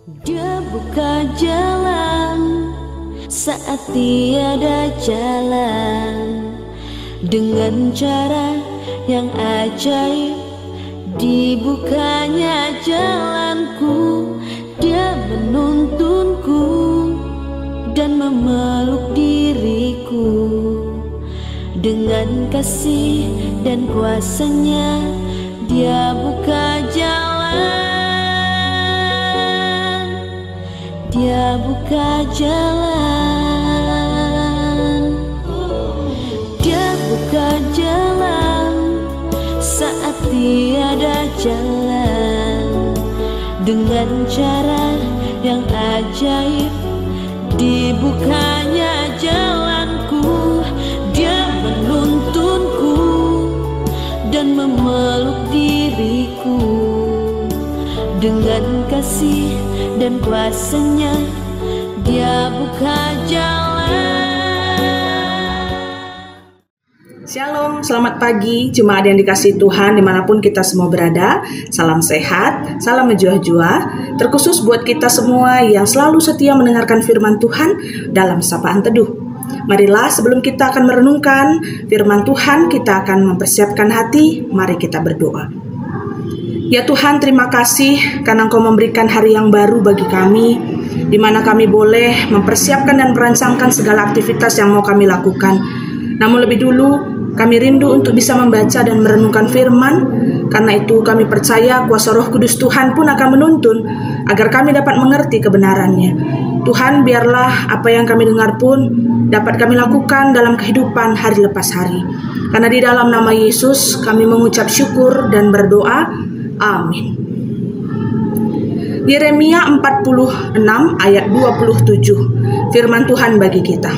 Dia buka jalan saat tiada jalan, dengan cara yang ajaib dibukanya jalanku. Dia menuntunku dan memeluk diriku, dengan kasih dan kuasanya Dia buka jalan. Dia buka jalan. Dia buka jalan saat tiada jalan, dengan cara yang ajaib dibukanya jalanku. Dia menuntunku dan memeluk diriku, dengan kasih dan kuasanya Dia buka jalan. Shalom, selamat pagi jemaat yang dikasihi Tuhan dimanapun kita semua berada. Salam sehat, salam menjuah-juah, terkhusus buat kita semua yang selalu setia mendengarkan firman Tuhan dalam Sapaan Teduh. Marilah sebelum kita akan merenungkan firman Tuhan, kita akan mempersiapkan hati. Mari kita berdoa. Ya Tuhan, terima kasih karena Engkau memberikan hari yang baru bagi kami, di mana kami boleh mempersiapkan dan merancangkan segala aktivitas yang mau kami lakukan. Namun lebih dulu, kami rindu untuk bisa membaca dan merenungkan firman. Karena itu kami percaya kuasa Roh Kudus Tuhan pun akan menuntun agar kami dapat mengerti kebenarannya. Tuhan, biarlah apa yang kami dengar pun dapat kami lakukan dalam kehidupan hari lepas hari. Karena di dalam nama Yesus kami mengucap syukur dan berdoa. Amin. Yeremia 46 ayat 27. Firman Tuhan bagi kita.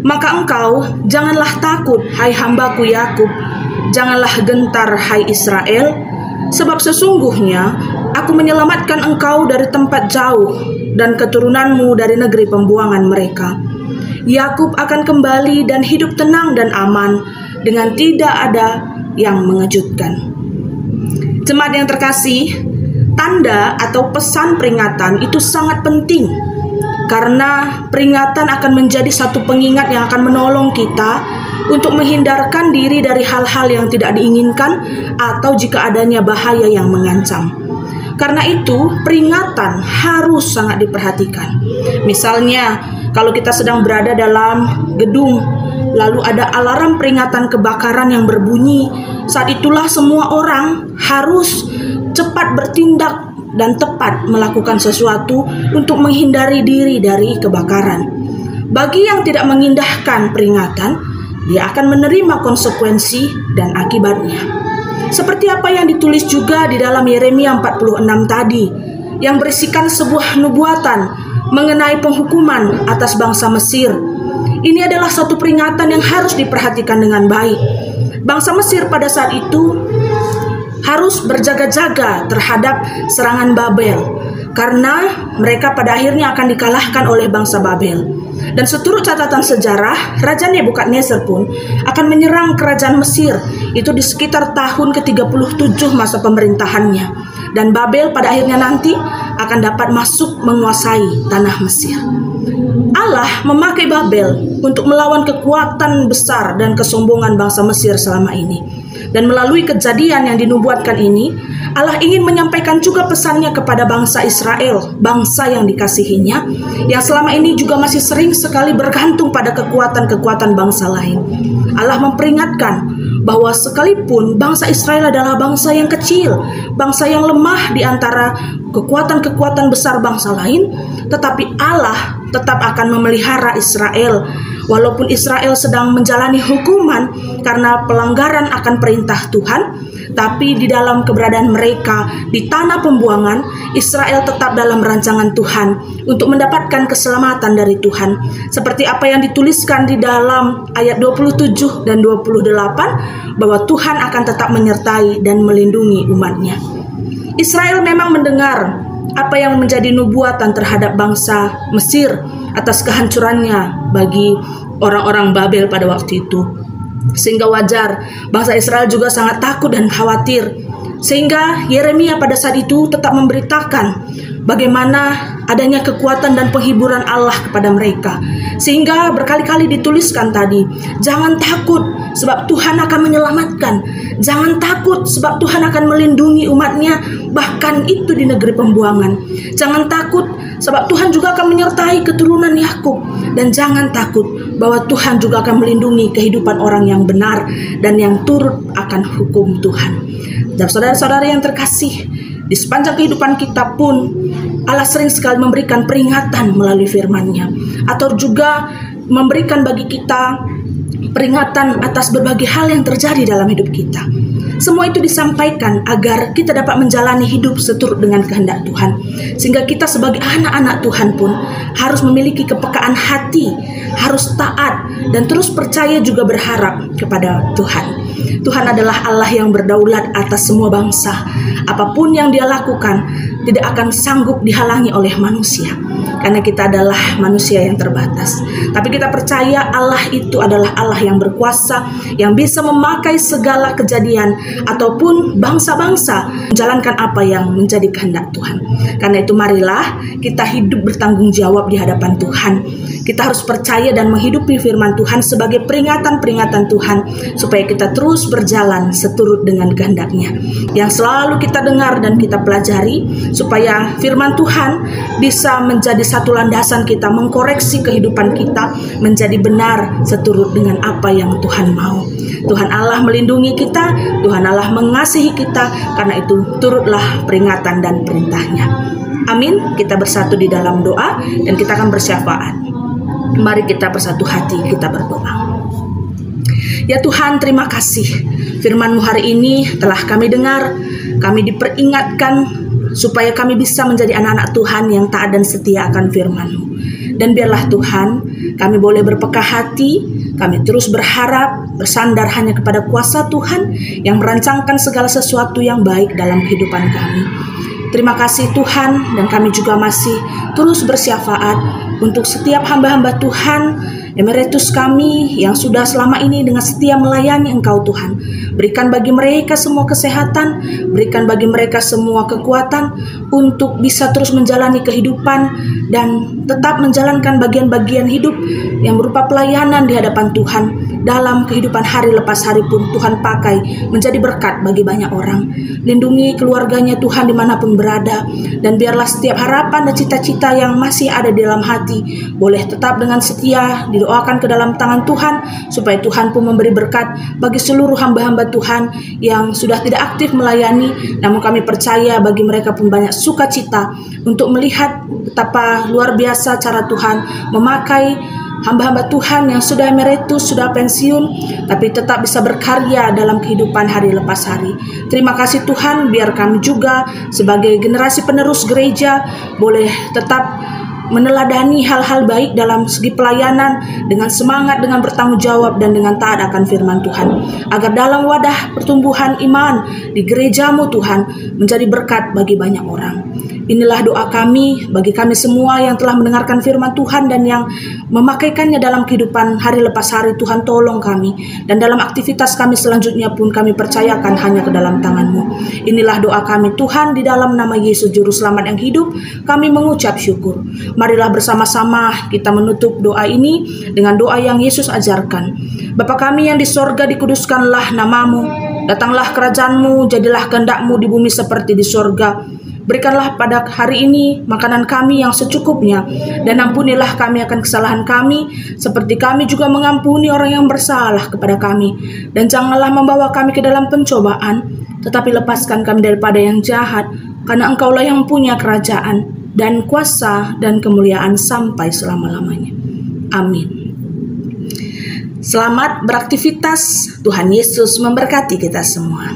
Maka engkau janganlah takut, hai hambaku Yakub, janganlah gentar, hai Israel, sebab sesungguhnya aku menyelamatkan engkau dari tempat jauh dan keturunanmu dari negeri pembuangan mereka. Yakub akan kembali dan hidup tenang dan aman, dengan tidak ada yang mengejutkan. Jemaat yang terkasih, tanda atau pesan peringatan itu sangat penting, karena peringatan akan menjadi satu pengingat yang akan menolong kita untuk menghindarkan diri dari hal-hal yang tidak diinginkan atau jika adanya bahaya yang mengancam. Karena itu, peringatan harus sangat diperhatikan. Misalnya, kalau kita sedang berada dalam gedung, lalu ada alarm peringatan kebakaran yang berbunyi, saat itulah semua orang harus cepat bertindak dan tepat melakukan sesuatu untuk menghindari diri dari kebakaran. Bagi yang tidak mengindahkan peringatan, dia akan menerima konsekuensi dan akibatnya. Seperti apa yang ditulis juga di dalam Yeremia 46 tadi, yang berisikan sebuah nubuatan mengenai penghukuman atas bangsa Mesir. Ini adalah satu peringatan yang harus diperhatikan dengan baik. Bangsa Mesir pada saat itu harus berjaga-jaga terhadap serangan Babel, karena mereka pada akhirnya akan dikalahkan oleh bangsa Babel. Dan seturut catatan sejarah, Raja Nebukadnezar pun akan menyerang kerajaan Mesir itu di sekitar tahun ke-37 masa pemerintahannya. Dan Babel pada akhirnya nanti akan dapat masuk menguasai tanah Mesir. Allah memakai Babel untuk melawan kekuatan besar dan kesombongan bangsa Mesir selama ini. Dan melalui kejadian yang dinubuatkan ini, Allah ingin menyampaikan juga pesannya kepada bangsa Israel, bangsa yang dikasihinya, yang selama ini juga masih sering sekali bergantung pada kekuatan-kekuatan bangsa lain. Allah memperingatkan bahwa sekalipun bangsa Israel adalah bangsa yang kecil, bangsa yang lemah di antara kekuatan-kekuatan besar bangsa lain, tetapi Allah tetap akan memelihara Israel. Walaupun Israel sedang menjalani hukuman karena pelanggaran akan perintah Tuhan, tapi di dalam keberadaan mereka di tanah pembuangan, Israel tetap dalam rancangan Tuhan untuk mendapatkan keselamatan dari Tuhan. Seperti apa yang dituliskan di dalam ayat 27 dan 28, bahwa Tuhan akan tetap menyertai dan melindungi umatnya. Israel memang mendengar apa yang menjadi nubuatan terhadap bangsa Mesir atas kehancurannya bagi orang-orang Babel pada waktu itu. Sehingga wajar bangsa Israel juga sangat takut dan khawatir. Sehingga Yeremia pada saat itu tetap memberitakan bagaimana adanya kekuatan dan penghiburan Allah kepada mereka. Sehingga berkali-kali dituliskan tadi, jangan takut sebab Tuhan akan menyelamatkan. Jangan takut sebab Tuhan akan melindungi umatnya, bahkan itu di negeri pembuangan. Jangan takut sebab Tuhan juga akan menyertai keturunan Yakub. Dan jangan takut bahwa Tuhan juga akan melindungi kehidupan orang yang benar dan yang turut akan hukum Tuhan. Dan saudara-saudara yang terkasih, di sepanjang kehidupan kita pun Allah sering sekali memberikan peringatan melalui firman-Nya, atau juga memberikan bagi kita peringatan atas berbagai hal yang terjadi dalam hidup kita. Semua itu disampaikan agar kita dapat menjalani hidup seturut dengan kehendak Tuhan. Sehingga kita sebagai anak-anak Tuhan pun harus memiliki kepekaan hati, harus taat, dan terus percaya juga berharap kepada Tuhan. Tuhan adalah Allah yang berdaulat atas semua bangsa. Apapun yang Dia lakukan tidak akan sanggup dihalangi oleh manusia, karena kita adalah manusia yang terbatas. Tapi kita percaya Allah itu adalah Allah yang berkuasa, yang bisa memakai segala kejadian ataupun bangsa-bangsa menjalankan apa yang menjadi kehendak Tuhan. Karena itu marilah kita hidup bertanggung jawab di hadapan Tuhan. Kita harus percaya dan menghidupi firman Tuhan sebagai peringatan-peringatan Tuhan, supaya kita terus berjalan seturut dengan kehendak-Nya yang selalu kita dengar dan kita pelajari, supaya firman Tuhan bisa menjadi satu landasan kita mengkoreksi kehidupan kita menjadi benar seturut dengan apa yang Tuhan mau. Tuhan Allah melindungi kita, Tuhan Allah mengasihi kita, karena itu turutlah peringatan dan perintah-Nya. Amin. Kita bersatu di dalam doa dan kita akan bersyafaat. Mari kita bersatu hati, kita berdoa. Ya Tuhan, terima kasih firman-Mu hari ini telah kami dengar. Kami diperingatkan supaya kami bisa menjadi anak-anak Tuhan yang taat dan setia akan firman-Mu. Dan biarlah Tuhan, kami boleh berpekah hati, kami terus berharap, bersandar hanya kepada kuasa Tuhan yang merancangkan segala sesuatu yang baik dalam kehidupan kami. Terima kasih Tuhan, dan kami juga masih terus bersyafaat untuk setiap hamba-hamba Tuhan, emeritus kami yang sudah selama ini dengan setia melayani Engkau Tuhan. Berikan bagi mereka semua kesehatan, berikan bagi mereka semua kekuatan untuk bisa terus menjalani kehidupan dan tetap menjalankan bagian-bagian hidup yang berupa pelayanan di hadapan Tuhan. Dalam kehidupan hari lepas hari pun Tuhan pakai menjadi berkat bagi banyak orang. Lindungi keluarganya Tuhan dimanapun berada, dan biarlah setiap harapan dan cita-cita yang masih ada di dalam hati boleh tetap dengan setia didoakan ke dalam tangan Tuhan, supaya Tuhan pun memberi berkat bagi seluruh hamba-hamba Tuhan yang sudah tidak aktif melayani, namun kami percaya bagi mereka pun banyak sukacita untuk melihat betapa luar biasa cara Tuhan memakai hamba-hamba Tuhan yang sudah emeritus, sudah pensiun, tapi tetap bisa berkarya dalam kehidupan hari lepas hari. Terima kasih Tuhan, biar kami juga sebagai generasi penerus gereja boleh tetap meneladani hal-hal baik dalam segi pelayanan dengan semangat, dengan bertanggung jawab, dan dengan taat akan firman Tuhan, agar dalam wadah pertumbuhan iman di gereja-Mu Tuhan menjadi berkat bagi banyak orang. Inilah doa kami bagi kami semua yang telah mendengarkan firman Tuhan dan yang memakaikannya dalam kehidupan hari lepas hari. Tuhan tolong kami, dan dalam aktivitas kami selanjutnya pun kami percayakan hanya ke dalam tangan-Mu. Inilah doa kami Tuhan, di dalam nama Yesus Juru Selamat yang hidup kami mengucap syukur. Marilah bersama-sama kita menutup doa ini dengan doa yang Yesus ajarkan. Bapa kami yang di sorga, dikuduskanlah nama-Mu, datanglah kerajaan-Mu, jadilah kehendak-Mu di bumi seperti di sorga. Berikanlah pada hari ini makanan kami yang secukupnya, dan ampunilah kami akan kesalahan kami, seperti kami juga mengampuni orang yang bersalah kepada kami. Dan janganlah membawa kami ke dalam pencobaan, tetapi lepaskan kami daripada yang jahat, karena Engkaulah yang punya kerajaan dan kuasa dan kemuliaan sampai selama-lamanya. Amin. Selamat beraktivitas. Tuhan Yesus memberkati kita semua.